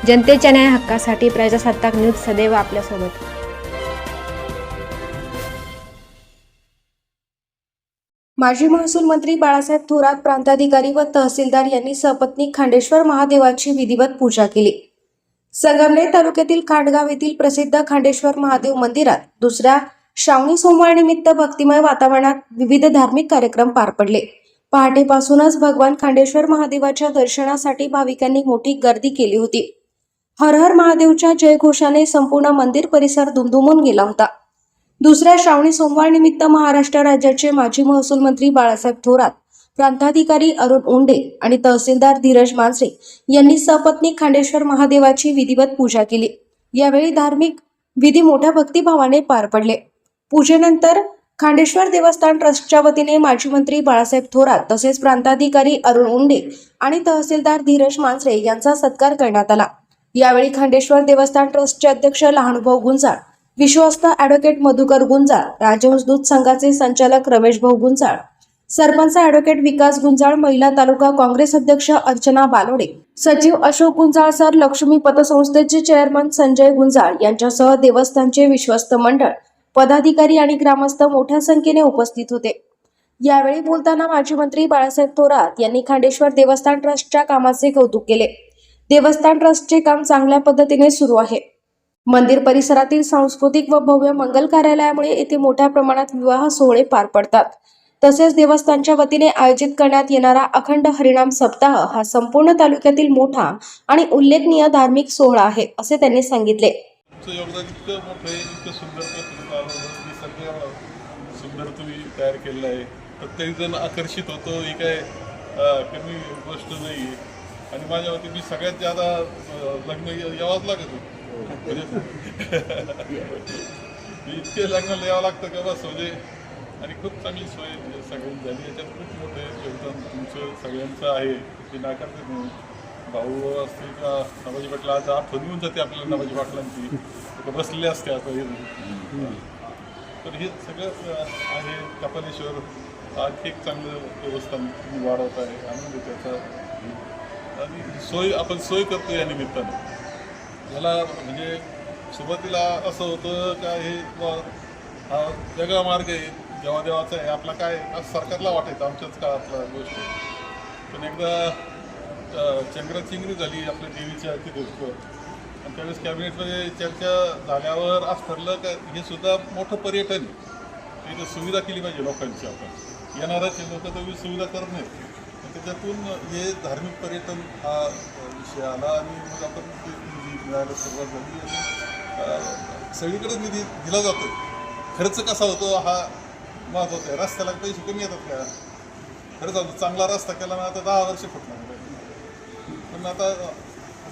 जनतेच्या न्याय हक्कासाठी प्रजासत्ताक न्यूज सदैव आपल्यासोबत। माजी महसूल मंत्री बाळासाहेब थोरात, प्रांताधिकारी व तहसीलदार यांनी सपत्नीक खांडेश्वर महादेवाची विधिवत पूजा केली। संगमनेर तालुक्यातील खांडगाव येथील प्रसिद्ध खांडेश्वर महादेव मंदिरात दुसऱ्या श्रावणी सोमवार निमित्त भक्तिमय वातावरणात विविध धार्मिक कार्यक्रम पार पडले। पहाटेपासूनच भगवान खांडेश्वर महादेवाच्या दर्शनासाठी भाविकांनी मोठी गर्दी केली होती। हर हर महादेवच्या जयघोषाने संपूर्ण मंदिर परिसर दुमदुमून गेला होता। दुसऱ्या श्रावणी सोमवार निमित्त महाराष्ट्र राज्याचे माजी महसूल मंत्री बाळासाहेब थोरात, प्रांताधिकारी अरुण उंडे आणि तहसीलदार धीरज मांजरे यांनी सपत्नीक खांडेश्वर महादेवाची विधिवत पूजा केली। यावेळी धार्मिक विधी मोठ्या भक्तिभावाने पार पडले। पूजेनंतर खांडेश्वर देवस्थान ट्रस्टच्या वतीने माजी मंत्री बाळासाहेब थोरात तसेच प्रांताधिकारी अरुण उंडे आणि तहसीलदार धीरज मांजरे यांचा सत्कार करण्यात आला। यावेळी खांडेश्वर देवस्थान ट्रस्टचे अध्यक्ष लहानुभाऊ गुंजाळ, विश्वस्त ॲडव्होकेट मधुकर गुंजाळ, राजहंस दूत संघाचे संचालक रमेश भाऊ गुंजाळ, सरपंच ॲडव्होकेट विकास गुंजाळ, महिला तालुका काँग्रेस अध्यक्ष अर्चना बालोडे, सचिव अशोक गुंजाळ सर, लक्ष्मी पतसंस्थेचे चेअरमन संजय गुंजाळ यांच्यासह देवस्थानचे विश्वस्त मंडळ, पदाधिकारी आणि ग्रामस्थ मोठ्या संख्येने उपस्थित होते। यावेळी बोलताना माजी मंत्री बाळासाहेब थोरात यांनी खांडेश्वर देवस्थान ट्रस्टच्या कामाचे कौतुक केले। देवस्थान ट्रस्टचे काम चांगल्या पद्धतीने सुरू आहे। मंदिर परिसरातील सांस्कृतिक व भव्य मंगल कार्यालयामुळे येथे मोठ्या प्रमाणात विवाह सोहळे पार पडतात। तसेच देवस्थानच्या वतीने आयोजित करण्यात येणारा अखंड हरिनाम सप्ताह हा संपूर्ण तालुक्यातील मोठा आणि उल्लेखनीय धार्मिक सोहळा आहे, असे त्यांनी सांगितले। सुंदर तुम्ही तयार केलेलं आहे, प्रत्येक जण आकर्षित होतो, ही काय कमी गोष्ट नाही। आणि माझ्या वतीने मी सगळ्यात ज्यादा लग्न यावंच लागत इतके लग्नाला यावं लागतं का बस म्हणजे। आणि खूप चांगली सोय सगळ्यांनी झाली, याच्यात खूप मोठे योगदान तुमचं सगळ्यांचं आहे, ते नाकारते म्हणून। भाऊ असतील का नवाजी पाटला, आज आठवण येऊन जाते आपल्याला नवाजी पाटलांची, बसलेले असते आता। तर हे सगळं आहे कपालेश्वर आणखी एक चांगलं देवस्थान तुम्ही वाढवत आहे, आनंद त्याचा। आणि आपण सोय करतो या निमित्तानं। याला म्हणजे सुरुवातीला असं होतं का हे हा वेगळा मार्ग आहे, देवादेवाचा आहे, आपला काय सरकारला वाटायचं आमच्याच काळातला गोष्ट। पण एकदा चंद्रचिंगरी झाली आपल्या देवीच्या तिथं, आणि त्यावेळेस कॅबिनेटमध्ये चर्चा झाल्यावर आज ठरलं का हे सुद्धा मोठं पर्यटन आहे, इथं सुविधा केली पाहिजे लोकांची। आपण येणारच लोक तर सुविधा करत नाहीत, त्याच्यातून हे धार्मिक पर्यटन हा विषय आला। आणि मग आपण निधी मिळायला सुरुवात झाली, सगळीकडे निधी दिला जातो। खर्च कसा होतो हा महत्त्वाचा आहे। रस्त्याला पैसे कमी येतात का? खरंच चांगला रस्ता केला ना आता 10 वर्ष फुटणार नाही। पण आता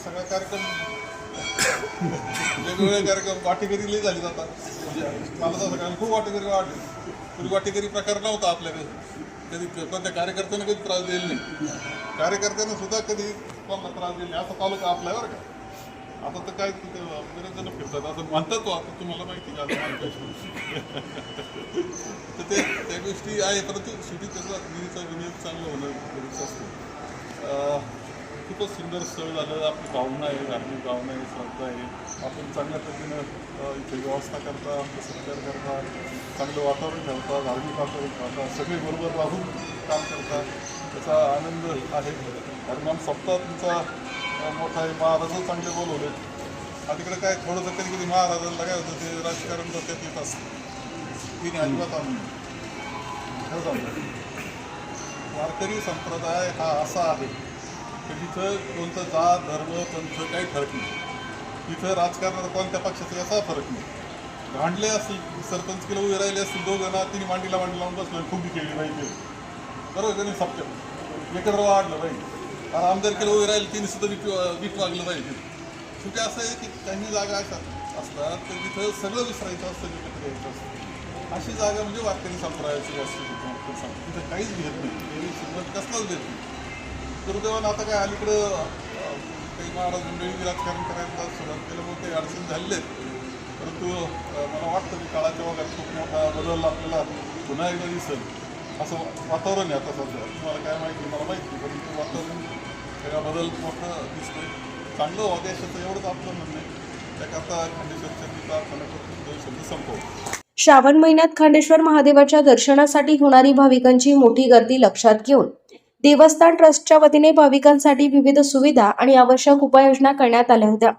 सगळा कार्यक्रम वेगवेगळे कार्यक्रम वाटेकरी लई झाली जातात, मला तर सगळ्यांना खूप वाटेकरी वाटले। पूर्वी वाटेकरी प्रकार नव्हता आपल्याकडे, कधी कोणत्या कार्यकर्त्यांना कधी त्रास दिला नाही, कार्यकर्त्यांना सुद्धा कधी कोणाला त्रास दिला नाही। असा तालुका आपला आहे बरं का। आता तर काय तिथे बरेच जण फिरतात असं म्हणतात, आता तुम्हाला माहिती का तर त्या गोष्टी आहे, परंतु शेवटी त्याचा निधीचा विनियोग चांगलं होणं गरजेचं असतं। खूपच सुंदर स्थळ झालं, आपली भावना आहे, धार्मिक भावना आहे, श्रद्धा आहे। आपण चांगल्या पद्धतीनं इथे व्यवस्था करता, सत्कार करता, चांगलं वातावरण ठेवता, धार्मिक वातावरण ठेवता, सगळे बरोबर राहून काम करता, त्याचा आनंद आहे। हरिनाम सप्ताह तुमचा मोठा आहे, महाराजच चांगले बोलवले। आणि तिकडे काय थोडंसं कधी कधी महाराजांना काय होतं, ते राजकारण डोक्यात येत असतं, तिने अजिबात आनंद खरंच। वारकरी संप्रदाय हा असा आहे की जिथं कोणतं जात धर्म पंथ काही फरक नाही, तिथं राजकारणात कोणत्या पक्षाचा याचा फरक नाही। भांडले असतील, सरपंच केलं उभे राहिले असतील दोघं ना, तिने मांडीला मांडी लावून बसलं, खूप केली पाहिजे बरोबर का नाही, सत्य एकत्र वाढलं पाहिजे। आणि आमदार केलं उभे राहिले, तिने सुद्धा वीट वागलं पाहिजे। शेवटी असं आहे की काही जागा अशा असतात तर तिथं सगळं विसरायचं असतं, एकत्र यायचं असतं। अशी जागा म्हणजे वारकरी संप्रदायाची असते, तिथं काहीच भेट नाही, सुरुवात कसलाच भेट नाही। दुर्दैवानं आता काय अलीकडं काही महाराज मंडळी राजकारण करायला सुरुवात केल्यामुळे काही अडचण झालेले आहेत, परंतु मला वाटतं की काळाच्या ओघात खूप मोठा बदल आपल्याला पुन्हा एकदा दिसेल असं वातावरण आहे आता सध्या। तुम्हाला काय माहिती मला माहिती, परंतु वातावरण सगळा बदल मोठा दिसतोय। चांगलं व्हावं देशाचं एवढंच आपलं म्हणणं आहे. त्याकरता खंडेश्वरची प्रार्थना करून 2 शब्द संपवतो. श्रावण महिन्यात खंडेश्वर महादेवाच्या दर्शनासाठी होणारी भाविकांची मोठी गर्दी लक्षात घेऊन देवस्थान ट्रस्टच्या वतीने भाविकांसाठी विविध सुविधा आणि आवश्यक उपाययोजना करण्यात आल्या होत्या.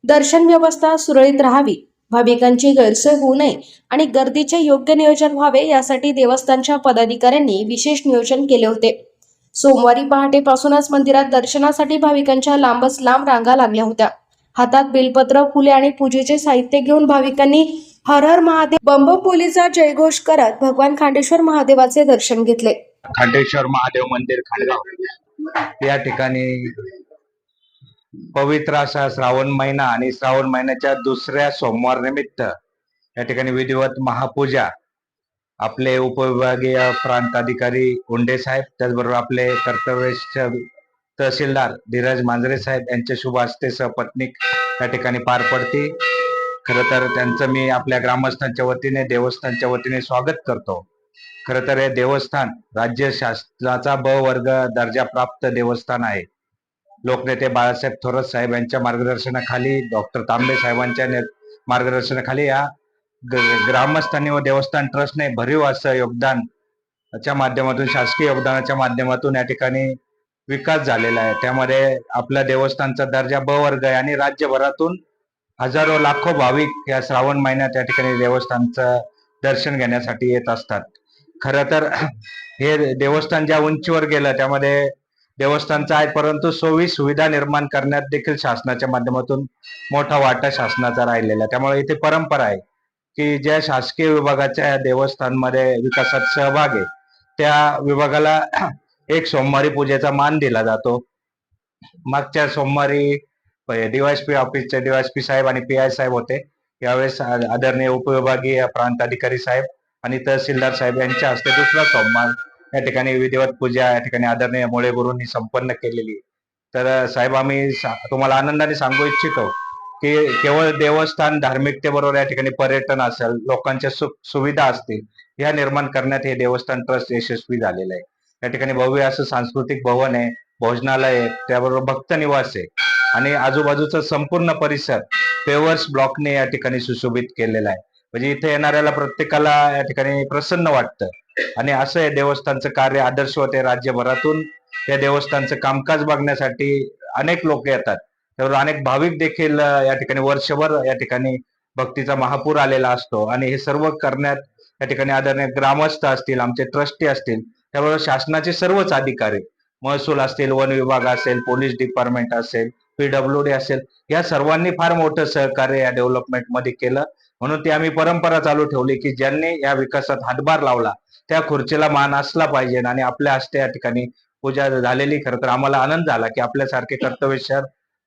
दर्शन व्यवस्था सुरळीत राहावी, भाविकांची गैरसोय होऊ नये आणि गर्दीचे योग्य नियोजन व्हावे यासाठी देवस्थानच्या पदाधिकाऱ्यांनी विशेष नियोजन केले होते. सोमवारी पहाटेपासूनच मंदिरात दर्शनासाठी भाविकांच्या लांबच लांब रांगा लागल्या होत्या. हातात बेलपत्र, फुले आणि पूजेचे साहित्य घेऊन भाविकांनी हर हर महादेव बंबपोलीचा जयघोष करत भगवान खांडेश्वर महादेवाचे दर्शन घेतले. खांडेश्वर महादेव मंदिर खांडगाव या ठिकाणी पवित्र असा श्रावण महिना आणि श्रावण महिन्याच्या दुसऱ्या सोमवार निमित्त या ठिकाणी विधिवत महापूजा आपले उपविभागीय प्रांत अधिकारी उंडे साहेब, त्याचबरोबर आपले कर्तव्यनिष्ठ तहसीलदार धीरज मांजरे साहेब यांच्या शुभ हस्ते सहपत्नीक या ठिकाणी पार पडते. खरं तर त्यांचं मी आपल्या ग्रामस्थांच्या वतीने देवस्थानच्या वतीने स्वागत करतो. खरं तर हे देवस्थान राज्य शासनाचा ब वर्ग दर्जा प्राप्त देवस्थान आहे. लोकनेते बाळासाहेब थोरात साहेब यांच्या मार्गदर्शनाखाली, डॉक्टर तांबे साहेबांच्या मार्गदर्शनाखाली या ग्रामस्थांनी व देवस्थान ट्रस्टने भरीव असं योगदानाच्या माध्यमातून, शासकीय योगदानाच्या माध्यमातून या ठिकाणी विकास झालेला आहे. त्यामध्ये आपल्या देवस्थानचा दर्जा ब वर्ग आहे आणि राज्यभरातून हजारो लाखो भाविक या श्रावण महिन्यात या ठिकाणी देवस्थानचं दर्शन घेण्यासाठी येत असतात. खरं तर हे देवस्थान ज्या उंचीवर गेलं त्यामध्ये देवस्थानचं आहे, परंतु सोयी सुविधा निर्माण करण्यात देखील शासनाच्या माध्यमातून मोठा वाटा शासनाचा राहिलेला. त्यामुळे इथे परंपरा आहे की ज्या शासकीय विभागाच्या देवस्थानमध्ये विकासात सहभाग आहे त्या विभागाला एक सोमवारी पूजेचा मान दिला जातो. मागच्या सोमवारी डीवायएसपी ऑफिसचे डीवायएसपी साहेब आणि पीआय साहेब होते. यावेळेस आदरणीय उपविभागीय प्रांत अधिकारी साहेब आणि तहसीलदार साहेब यांच्या हस्ते दुसरा सोमवार या ठिकाणी विधिवत पूजा या ठिकाणी आदरणीय मोळे गुरूंनी संपन्न केलेली. तर साहेब, आम्ही तुम्हाला आनंदाने सांगू इच्छितो की केवळ देवस्थान धार्मिकतेबरोबर या ठिकाणी पर्यटन असेल, लोकांच्या सुविधा असतील, या निर्माण करण्यात हे देवस्थान ट्रस्ट यशस्वी झालेलं आहे. या ठिकाणी भव्य असं सांस्कृतिक भवन आहे, भोजनालय आहे, त्याबरोबर भक्त निवास आहे आणि आजूबाजूचा संपूर्ण परिसर पेवर्स ब्लॉकने या ठिकाणी सुशोभित केलेला आहे. म्हणजे इथे येणाऱ्याला प्रत्येकाला या ठिकाणी प्रसन्न वाटतं आणि असं हे देवस्थानचं कार्य आदर्शवत आहे. राज्यभरातून या देवस्थानचं कामकाज बघण्यासाठी अनेक लोक येतात. त्याबरोबर अनेक भाविक देखील या ठिकाणी वर्षभर या ठिकाणी भक्तीचा महापूर आलेला असतो आणि हे सर्व करण्यात या ठिकाणी आदरणीय ग्रामस्थ असतील, आमचे ट्रस्टी असतील, त्याबरोबर शासनाचे सर्वच अधिकारी, महसूल असतील, वन विभाग असेल, पोलीस डिपार्टमेंट असेल, PWD असेल, या सर्वांनी फार मोठं सहकार्य या डेव्हलपमेंट मध्ये केलं. म्हणून ती आम्ही परंपरा चालू ठेवली की ज्यांनी या विकासात हातभार लावला त्या खुर्चीला मान असला पाहिजे आणि आपल्या हस्ते या ठिकाणी पूजा झालेली. खरं तर आम्हाला आनंद झाला की आपल्यासारखे कर्तव्यनिष्ठ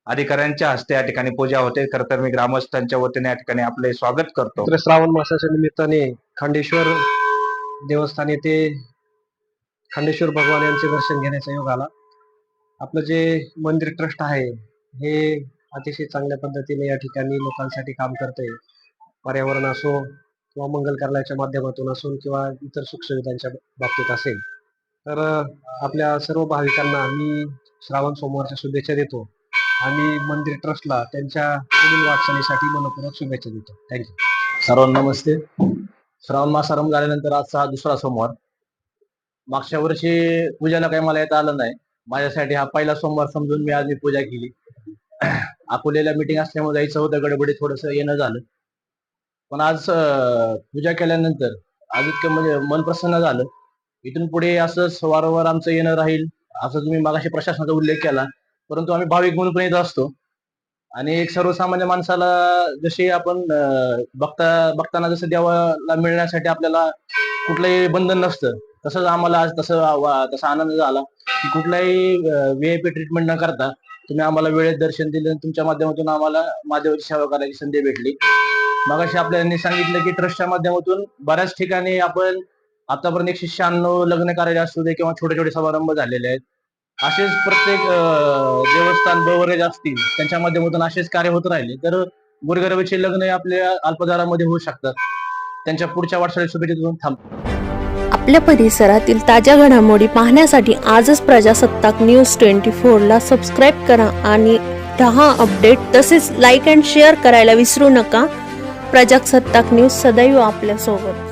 अधिकाऱ्यांच्या हस्ते या ठिकाणी पूजा होते. खरं तर मी ग्रामस्थांच्या वतीने या ठिकाणी आपले स्वागत करतो. श्रावण मासाच्या निमित्ताने खांडेश्वर देवस्थान येथे खांडेश्वर भगवान यांचे दर्शन घेण्याचा योग आला. आपलं जे मंदिर ट्रस्ट आहे हे अतिशय चांगल्या पद्धतीने या ठिकाणी लोकांसाठी काम करते. पर्यावरण असो किंवा मंगल कार्याच्या माध्यमातून असो किंवा इतर सुखसुविधांच्या बाबतीत असेल, तर आपल्या सर्व भाविकांना मी श्रावण सोमवारच्या शुभेच्छा देतो आणि मंदिर ट्रस्टला त्यांच्या पुढील वाटचालीसाठी मनपूर्वक शुभेच्छा देतो. थँक्यू. सर्वांना नमस्ते. श्रावण मास आरंभ झाल्यानंतर आजचा हा दुसरा सोमवार. मागच्या वर्षी पूजेला काही मला येता आलं नाही. माझ्यासाठी हा पहिला सोमवार समजून मी आज पूजा केली. अकोल्याला मीटिंग असल्यामुळे जायचं होतं, गडबडीत थोडंसं येणं झालं. पण आज पूजा केल्यानंतर आज इतकं म्हणजे मन प्रसन्न झालं. इथून पुढे असंच वारंवार आमचं येणं राहील. असं तुम्ही मागाशी प्रशासनाचा उल्लेख केला, परंतु आम्ही भाविक म्हणून पण येत असतो आणि एक सर्वसामान्य माणसाला जशी आपण बघताना जसं देवाला मिळण्यासाठी आपल्याला कुठलंही बंधन नसतं, तसंच आम्हाला आज तसा आनंद झाला की कुठलाही VIP ट्रीटमेंट न करता तुम्ही आम्हाला वेळेत दर्शन दिलं. तुमच्या माध्यमातून आम्हाला महादेवाची सेवा करायची संधी भेटली. मगाशी आपल्याला सांगितलं की ट्रस्टच्या माध्यमातून बऱ्याच ठिकाणी आपण आतापर्यंत 196 लग्न कार्य असू दे किंवा छोटे छोटे समारंभ झालेले आहेत. असेच प्रत्येक देवस्थान बवरेज असतील त्यांच्या माध्यमातून असेच कार्य होत राहिले तर गोरगरिबाचे लग्न आपल्या अल्पदरामध्ये होऊ शकतात. त्यांच्या पुढच्या वाटचाली शुभेच्छा थांबतो. आपल्या परिसरातील ताज्या घडामोडी पाहण्यासाठी आजच प्रजासत्ताक न्यूज 24 ला सबस्क्राईब करा आणि रहा अपडेट. तसेच लाईक अँड शेअर करायला विसरू नका. प्रजासत्ताक न्यूज सदैव आपल्यासोबत.